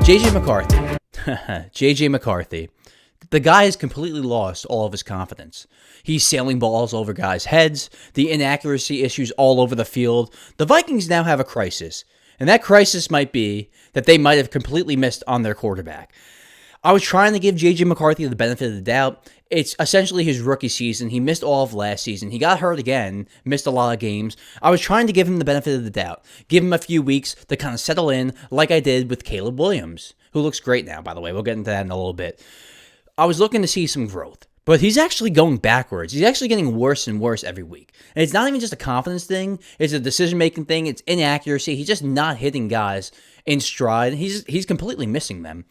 JJ McCarthy. JJ McCarthy. The guy has completely lost all of his confidence. He's sailing balls over guys' heads, the inaccuracy issues all over the field. The Vikings now have a crisis, and that crisis might be that they might have completely missed on their quarterback. I was trying to give JJ McCarthy the benefit of the doubt. It's essentially his rookie season. He missed all of last season. He got hurt again, missed a lot of games. I was trying to give him the benefit of the doubt, give him a few weeks to kind of settle in like I did with Caleb Williams, who looks great now, by the way. We'll get into that in a little bit. I was looking to see some growth, but he's actually going backwards. He's actually getting worse and worse every week. And it's not even just a confidence thing. It's a decision-making thing. It's inaccuracy. He's just not hitting guys in stride. He's completely missing them.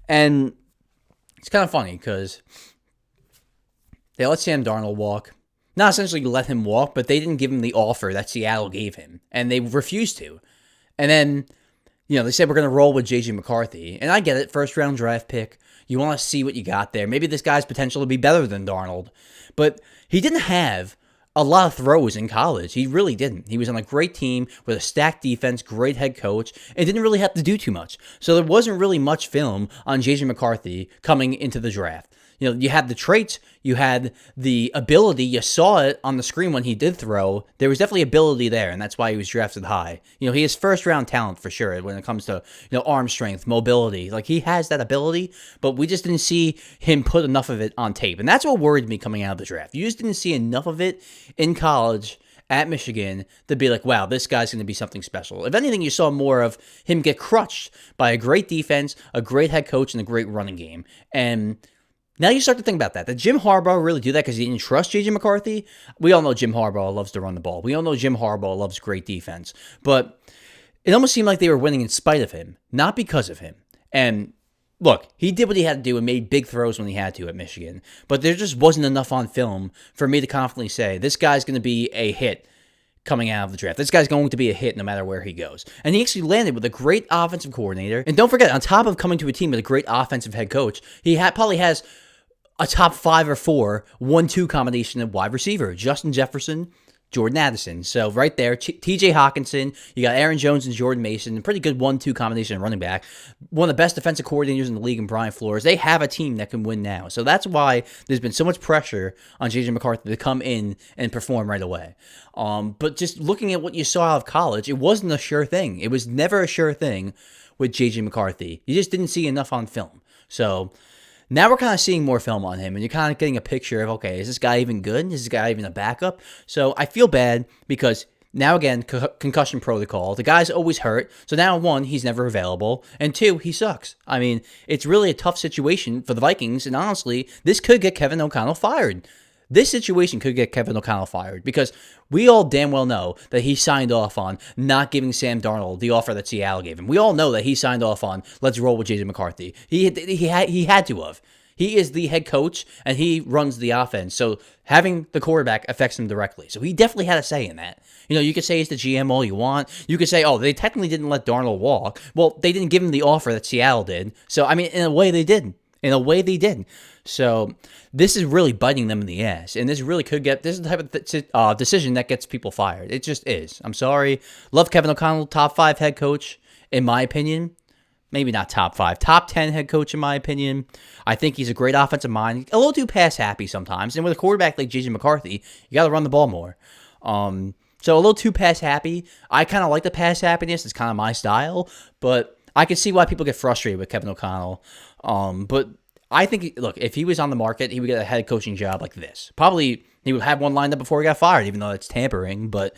And it's kind of funny because they let Sam Darnold walk. Not essentially let him walk, but they didn't give him the offer that Seattle gave him. And they refused to. And then, they said we're going to roll with J.J. McCarthy. And I get it, first-round draft pick. You want to see what you got there. Maybe this guy's potential to be better than Darnold. But he didn't have a lot of throws in college. He really didn't. He was on a great team with a stacked defense, great head coach, and didn't really have to do too much. So there wasn't really much film on J.J. McCarthy coming into the draft. You had the traits, you had the ability, you saw it on the screen when he did throw. There was definitely ability there, and that's why he was drafted high. He has first-round talent for sure when it comes to arm strength, mobility. Like, he has that ability, but we just didn't see him put enough of it on tape. And that's what worried me coming out of the draft. You just didn't see enough of it in college at Michigan to be like, wow, this guy's going to be something special. If anything, you saw more of him get crushed by a great defense, a great head coach, and a great running game. And now you start to think about that. Did Jim Harbaugh really do that because he didn't trust J.J. McCarthy? We all know Jim Harbaugh loves to run the ball. We all know Jim Harbaugh loves great defense. But it almost seemed like they were winning in spite of him, not because of him. And look, he did what he had to do and made big throws when he had to at Michigan. But there just wasn't enough on film for me to confidently say, this guy's going to be a hit coming out of the draft. This guy's going to be a hit no matter where he goes. And he actually landed with a great offensive coordinator. And don't forget, on top of coming to a team with a great offensive head coach, he probably has a top 5 or 4 1-2 combination of wide receiver. Justin Jefferson, Jordan Addison. So right there, TJ Hawkinson, you got Aaron Jones and Jordan Mason, a pretty good 1-2 combination of running back. One of the best defensive coordinators in the league in Brian Flores. They have a team that can win now. So that's why there's been so much pressure on J.J. McCarthy to come in and perform right away. But just looking at what you saw out of college, it wasn't a sure thing. It was never a sure thing with J.J. McCarthy. You just didn't see enough on film. So now we're kind of seeing more film on him, and you're kind of getting a picture of, okay, is this guy even good? Is this guy even a backup? So I feel bad because now, again, concussion protocol. The guy's always hurt. So now, 1, he's never available, and 2, he sucks. I mean, it's really a tough situation for the Vikings, and honestly, this could get Kevin O'Connell fired. This situation could get Kevin O'Connell fired because we all damn well know that he signed off on not giving Sam Darnold the offer that Seattle gave him. We all know that he signed off on let's roll with J.J. McCarthy. He had to have. He is the head coach, and he runs the offense. So having the quarterback affects him directly. So he definitely had a say in that. You could say he's the GM all you want. You could say, oh, they technically didn't let Darnold walk. Well, they didn't give him the offer that Seattle did. So, I mean, in a way they did. So this is really biting them in the ass, and this is the type of decision that gets people fired. It just is. I'm sorry. Love Kevin O'Connell, top 5 head coach, in my opinion. Maybe not top 5, top 10 head coach, in my opinion. I think he's a great offensive mind. A little too pass happy sometimes, and with a quarterback like J.J. McCarthy, you got to run the ball more. So a little too pass happy. I kind of like the pass happiness. It's kind of my style, but I can see why people get frustrated with Kevin O'Connell. But I think, look, if he was on the market, he would get a head coaching job like this. Probably he would have one lined up before he got fired, even though it's tampering. But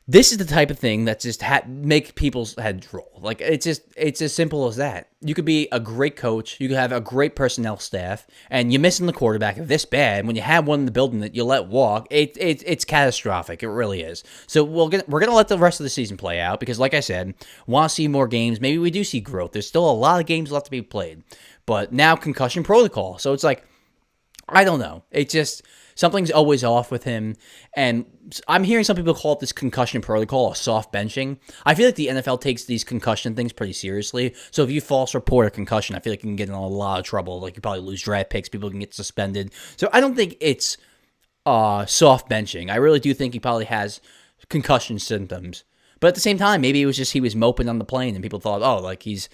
this is the type of thing that just make people's heads roll. Like, it's as simple as that. You could be a great coach. You could have a great personnel staff, and you're missing the quarterback this bad. When you have one in the building that you let walk, it's catastrophic. It really is. So we're gonna let the rest of the season play out because, like I said, want to see more games. Maybe we do see growth. There's still a lot of games left to be played, but now concussion protocol. So it's like, I don't know. It just something's always off with him. And I'm hearing some people call it this concussion protocol, a soft benching. I feel like the NFL takes these concussion things pretty seriously. So if you false report a concussion, I feel like you can get in a lot of trouble. Like, you probably lose draft picks. People can get suspended. So I don't think it's soft benching. I really do think he probably has concussion symptoms. But at the same time, maybe it was just he was moping on the plane and people thought, oh, like he's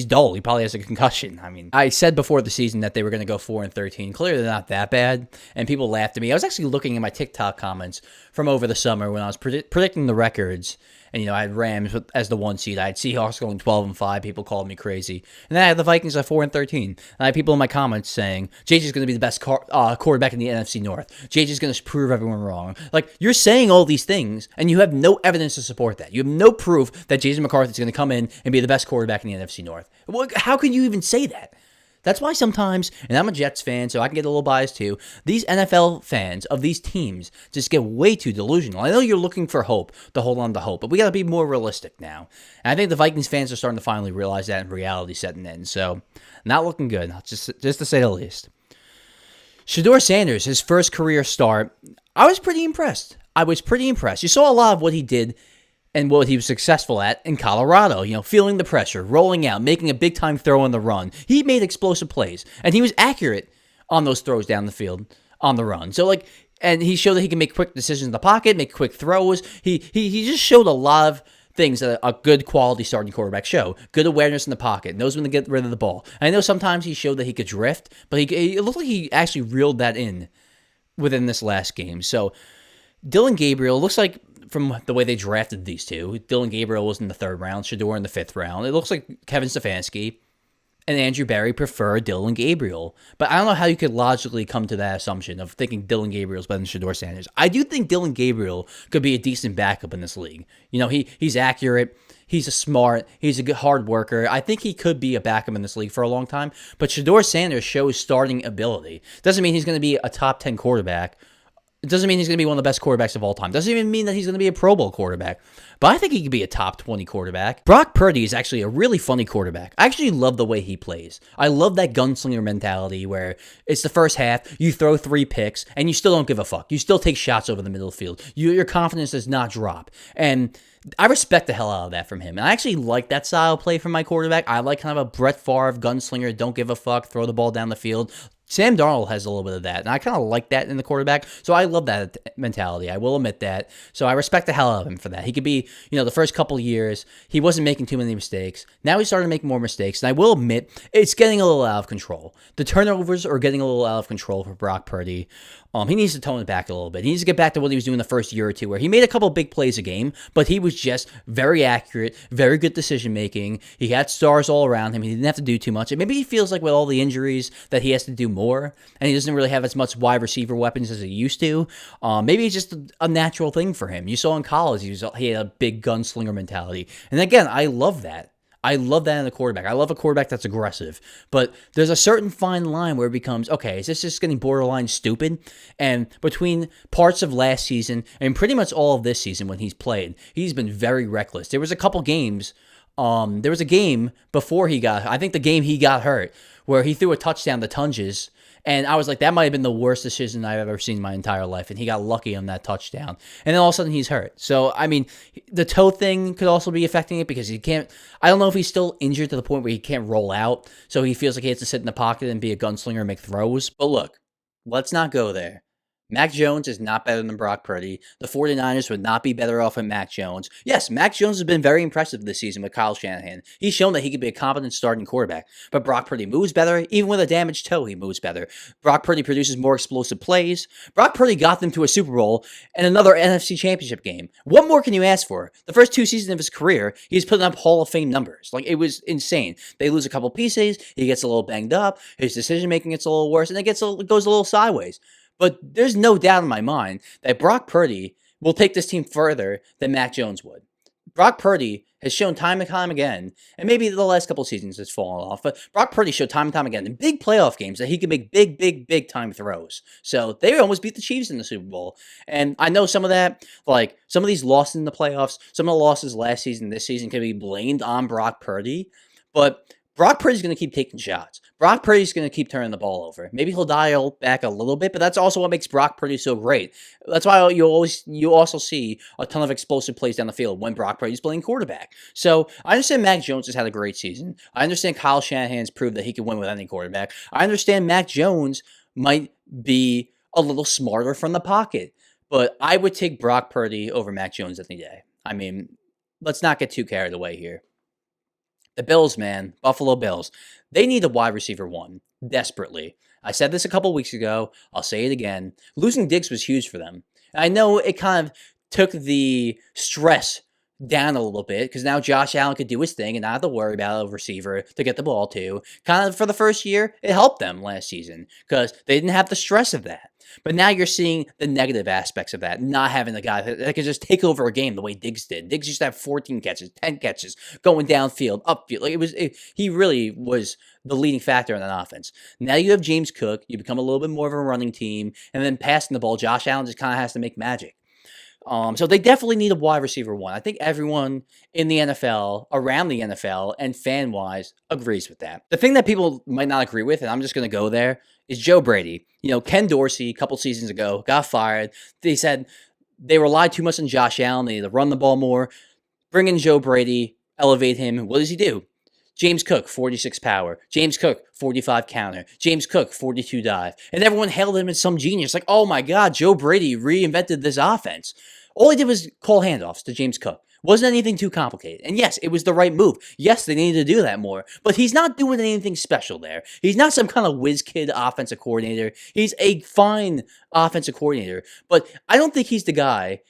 dull. He probably has a concussion. I mean, I said before the season that they were going to go 4-13. Clearly, they're not that bad. And people laughed at me. I was actually looking at my TikTok comments from over the summer when I was predicting the records. And, I had Rams as the 1 seed. I had Seahawks going 12-5. People called me crazy. And then I had the Vikings at 4-13. And I had people in my comments saying, JJ's going to be the best quarterback in the NFC North. JJ's going to prove everyone wrong. Like, you're saying all these things, and you have no evidence to support that. You have no proof that JJ McCarthy's going to come in and be the best quarterback in the NFC North. How can you even say that? That's why sometimes, and I'm a Jets fan, so I can get a little biased too, these NFL fans of these teams just get way too delusional. I know you're looking for hope, to hold on to hope, but we got to be more realistic now. And I think the Vikings fans are starting to finally realize that, and reality setting in. So, not looking good, just to say the least. Shedeur Sanders, his first career start, I was pretty impressed. You saw a lot of what he did and what he was successful at in Colorado, feeling the pressure, rolling out, making a big-time throw on the run. He made explosive plays, and he was accurate on those throws down the field on the run. So, and he showed that he can make quick decisions in the pocket, make quick throws. He just showed a lot of things that a good quality starting quarterback show. Good awareness in the pocket, knows when to get rid of the ball. I know sometimes he showed that he could drift, but it looked like he actually reeled that in within this last game. So, Dillon Gabriel looks like, from the way they drafted these two, Dillon Gabriel was in the 3rd round, Shedeur in the 5th round. It looks like Kevin Stefanski and Andrew Berry prefer Dillon Gabriel. But I don't know how you could logically come to that assumption of thinking Dillon Gabriel is better than Shedeur Sanders. I do think Dillon Gabriel could be a decent backup in this league. He's accurate. He's he's a good hard worker. I think he could be a backup in this league for a long time. But Shedeur Sanders shows starting ability. Doesn't mean he's going to be a top 10 quarterback. It doesn't mean he's going to be one of the best quarterbacks of all time. Doesn't even mean that he's going to be a Pro Bowl quarterback. But I think he could be a top 20 quarterback. Brock Purdy is actually a really funny quarterback. I actually love the way he plays. I love that gunslinger mentality where it's the first half, you throw 3 picks, and you still don't give a fuck. You still take shots over the middle of the field. Your confidence does not drop. And I respect the hell out of that from him. And I actually like that style of play from my quarterback. I like kind of a Brett Favre gunslinger, don't give a fuck, throw the ball down the field. Sam Darnold has a little bit of that, and I kind of like that in the quarterback, so I love that mentality. I will admit that, so I respect the hell out of him for that. He could be, the first couple of years, he wasn't making too many mistakes. Now he's starting to make more mistakes, and I will admit, it's getting a little out of control. The turnovers are getting a little out of control for Brock Purdy. He needs to tone it back a little bit. He needs to get back to what he was doing the first year or two, where he made a couple big plays a game, but he was just very accurate, very good decision-making. He had stars all around him. He didn't have to do too much. And maybe he feels like with all the injuries that he has to do more, and he doesn't really have as much wide receiver weapons as he used to. Maybe it's just a natural thing for him. You saw in college, he had a big gunslinger mentality. And again, I love that. I love that in a quarterback. I love a quarterback that's aggressive. But there's a certain fine line where it becomes, okay, is this just getting borderline stupid? And between parts of last season and pretty much all of this season when he's played, he's been very reckless. There was a couple games. There was a game before I think the game he got hurt, where he threw a touchdown to Tunges. And I was like, that might have been the worst decision I've ever seen in my entire life. And he got lucky on that touchdown. And then all of a sudden he's hurt. So, I mean, the toe thing could also be affecting it because he can't, I don't know if he's still injured to the point where he can't roll out. So he feels like he has to sit in the pocket and be a gunslinger and make throws. But look, let's not go there. Mac Jones is not better than Brock Purdy. The 49ers would not be better off with Mac Jones. Yes, Mac Jones has been very impressive this season with Kyle Shanahan. He's shown that he can be a competent starting quarterback. But Brock Purdy moves better. Even with a damaged toe, he moves better. Brock Purdy produces more explosive plays. Brock Purdy got them to a Super Bowl and another NFC Championship game. What more can you ask for? The first 2 seasons of his career, he's putting up Hall of Fame numbers. It was insane. They lose a couple pieces. He gets a little banged up. His decision-making gets a little worse, and it goes a little sideways. But there's no doubt in my mind that Brock Purdy will take this team further than Mac Jones would. Brock Purdy has shown time and time again, and maybe the last couple of seasons it's fallen off, but Brock Purdy showed time and time again in big playoff games that he can make big time throws. So they almost beat the Chiefs in the Super Bowl. And I know some of that, some of these losses in the playoffs, some of the losses last season, this season can be blamed on Brock Purdy, but Brock Purdy's going to keep taking shots. Brock Purdy's going to keep turning the ball over. Maybe he'll dial back a little bit, but that's also what makes Brock Purdy so great. That's why you also see a ton of explosive plays down the field when Brock Purdy's playing quarterback. So I understand Mac Jones has had a great season. I understand Kyle Shanahan's proved that he can win with any quarterback. I understand Mac Jones might be a little smarter from the pocket, but I would take Brock Purdy over Mac Jones any day. I mean, let's not get too carried away here. The Bills, man, Buffalo Bills, they need a wide receiver one desperately. I said this a couple weeks ago. I'll say it again. Losing Diggs was huge for them. I know it kind of took the stress down a little bit because now Josh Allen could do his thing and not have to worry about a receiver to get the ball to. Kind of for the first year, it helped them last season because they didn't have the stress of that. But now you're seeing the negative aspects of that, not having a guy that could just take over a game the way Diggs did. Diggs used to have 14 catches, 10 catches, going downfield, upfield. Like he really was the leading factor in that offense. Now you have James Cook. You become a little bit more of a running team, and then passing the ball, Josh Allen just kind of has to make magic. So they definitely need a wide receiver one. I think everyone in the NFL, around the NFL, and fan-wise agrees with that. The thing that people might not agree with, and I'm just going to go there, is Joe Brady. Ken Dorsey, a couple seasons ago, got fired. They said they relied too much on Josh Allen. They need to run the ball more. Bring in Joe Brady, elevate him. What does he do? James Cook, 46 power. James Cook, 45 counter. James Cook, 42 dive. And everyone hailed him as some genius. Like, oh my God, Joe Brady reinvented this offense. All he did was call handoffs to James Cook. Wasn't anything too complicated. And yes, it was the right move. Yes, they needed to do that more. But he's not doing anything special there. He's not some kind of whiz kid offensive coordinator. He's a fine offensive coordinator. But I don't think he's the guy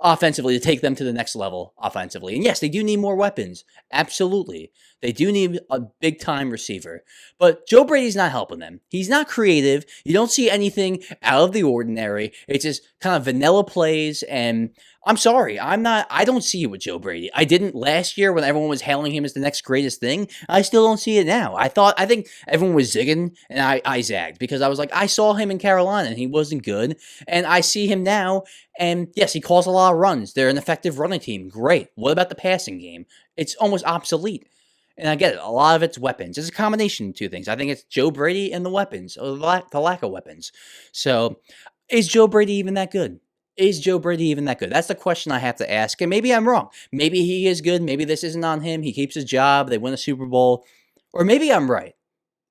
offensively to take them to the next level offensively. And yes, they do need more weapons. Absolutely. They do need a big-time receiver. But Joe Brady's not helping them. He's not creative. You don't see anything out of the ordinary. It's just kind of vanilla plays, and I'm sorry, I don't see it with Joe Brady. I didn't last year when everyone was hailing him as the next greatest thing. I still don't see it now. I think everyone was zigging, and I zagged because I was like, I saw him in Carolina, and he wasn't good, and I see him now, and yes, he calls a lot of runs. They're an effective running team. Great. What about the passing game? It's almost obsolete. And I get it. A lot of it's weapons. It's a combination of two things. I think it's Joe Brady and the weapons, or the lack of weapons. So, is Joe Brady even that good? Is Joe Brady even that good? That's the question I have to ask. And maybe I'm wrong. Maybe he is good. Maybe this isn't on him. He keeps his job. They win a Super Bowl. Or maybe I'm right.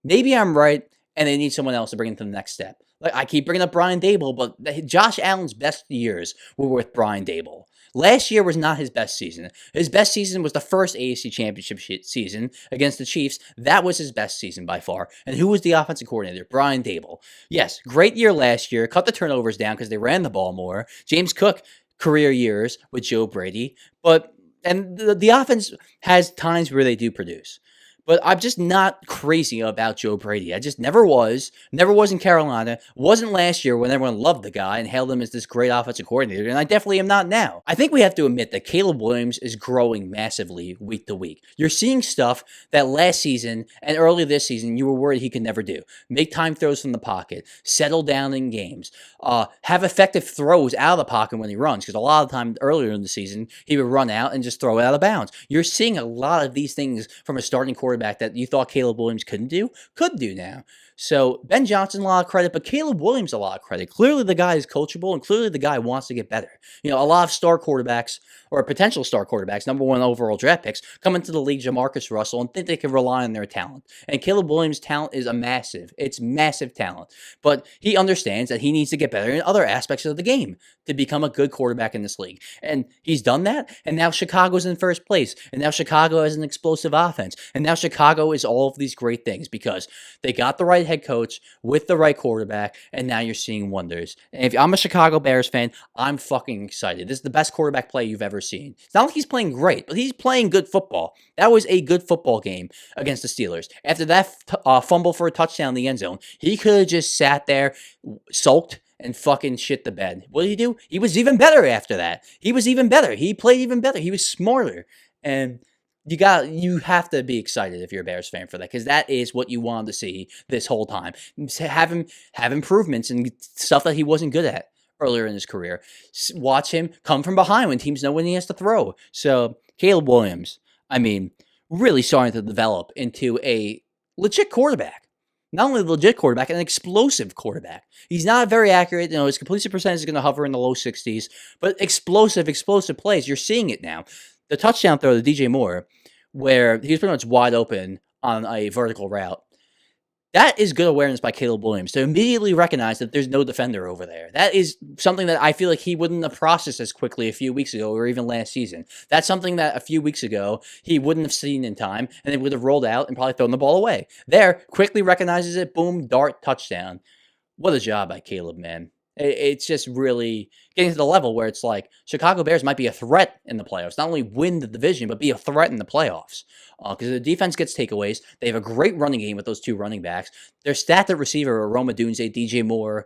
Maybe I'm right, and they need someone else to bring him to the next step. Like I keep bringing up Brian Daboll, but Josh Allen's best years were with Brian Daboll. Last year was not his best season. His best season was the first AFC Championship season against the Chiefs. That was his best season by far. And who was the offensive coordinator? Brian Daboll. Yes, great year last year. Cut the turnovers down because they ran the ball more. James Cook, career years with Joe Brady. And the offense has times where they do produce. But I'm just not crazy about Joe Brady. I just never was. Never was in Carolina. Wasn't last year when everyone loved the guy and hailed him as this great offensive coordinator. And I definitely am not now. I think we have to admit that Caleb Williams is growing massively week to week. You're seeing stuff that last season and early this season you were worried he could never do. Make time throws from the pocket. Settle down in games. Have effective throws out of the pocket when he runs. Because a lot of the time earlier in the season, he would run out and just throw it out of bounds. You're seeing a lot of these things from a starting quarterback that you thought Caleb Williams could do now. So Ben Johnson, a lot of credit, but Caleb Williams, a lot of credit. Clearly the guy is coachable, and clearly the guy wants to get better. A lot of star quarterbacks, or potential star quarterbacks, number one overall draft picks, come into the league, Jamarcus Russell, and think they can rely on their talent. And Caleb Williams' talent is it's massive talent. But he understands that he needs to get better in other aspects of the game to become a good quarterback in this league. And he's done that, and now Chicago's in first place. And now Chicago has an explosive offense. And now Chicago is all of these great things because they got the right head coach with the right quarterback, and now you're seeing wonders. And if I'm a Chicago Bears fan, I'm fucking excited. This is the best quarterback play you've ever seen. It's not like he's playing great, but he's playing good football. That was a good football game against the Steelers. After that fumble for a touchdown in the end zone, he could have just sat there, sulked, and fucking shit the bed. What did he do? He was even better after that. He was even better. He played even better. He was smarter. And you have to be excited if you're a Bears fan for that, because that is what you wanted to see this whole time. Have him have improvements and stuff that he wasn't good at earlier in his career. Watch him come from behind when teams know when he has to throw. So Caleb Williams, really starting to develop into a legit quarterback. Not only a legit quarterback, an explosive quarterback. He's not very accurate. His completion percentage is going to hover in the low 60s, but explosive plays. You're seeing it now. The touchdown throw to DJ Moore, where he was pretty much wide open on a vertical route. That is good awareness by Caleb Williams to immediately recognize that there's no defender over there. That is something that I feel like he wouldn't have processed as quickly a few weeks ago or even last season. That's something that a few weeks ago he wouldn't have seen in time, and it would have rolled out and probably thrown the ball away. There, quickly recognizes it, boom, dart, touchdown. What a job by Caleb, man. It's just really getting to the level where it's like Chicago Bears might be a threat in the playoffs. Not only win the division, but be a threat in the playoffs. Because the defense gets takeaways. They have a great running game with those two running backs. Their stacked at receiver are Roma Dunze, DJ Moore.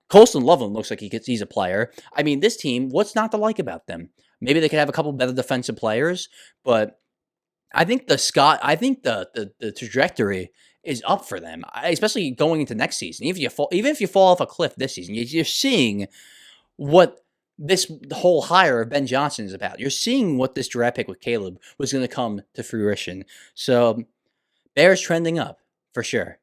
Colston Loveland looks like he's a player. I mean, this team, what's not to like about them? Maybe they could have a couple better defensive players, but I think the trajectory is up for them, especially going into next season. Even if you fall off a cliff this season, you're seeing what this whole hire of Ben Johnson is about. You're seeing what this draft pick with Caleb was going to come to fruition. So Bears trending up for sure.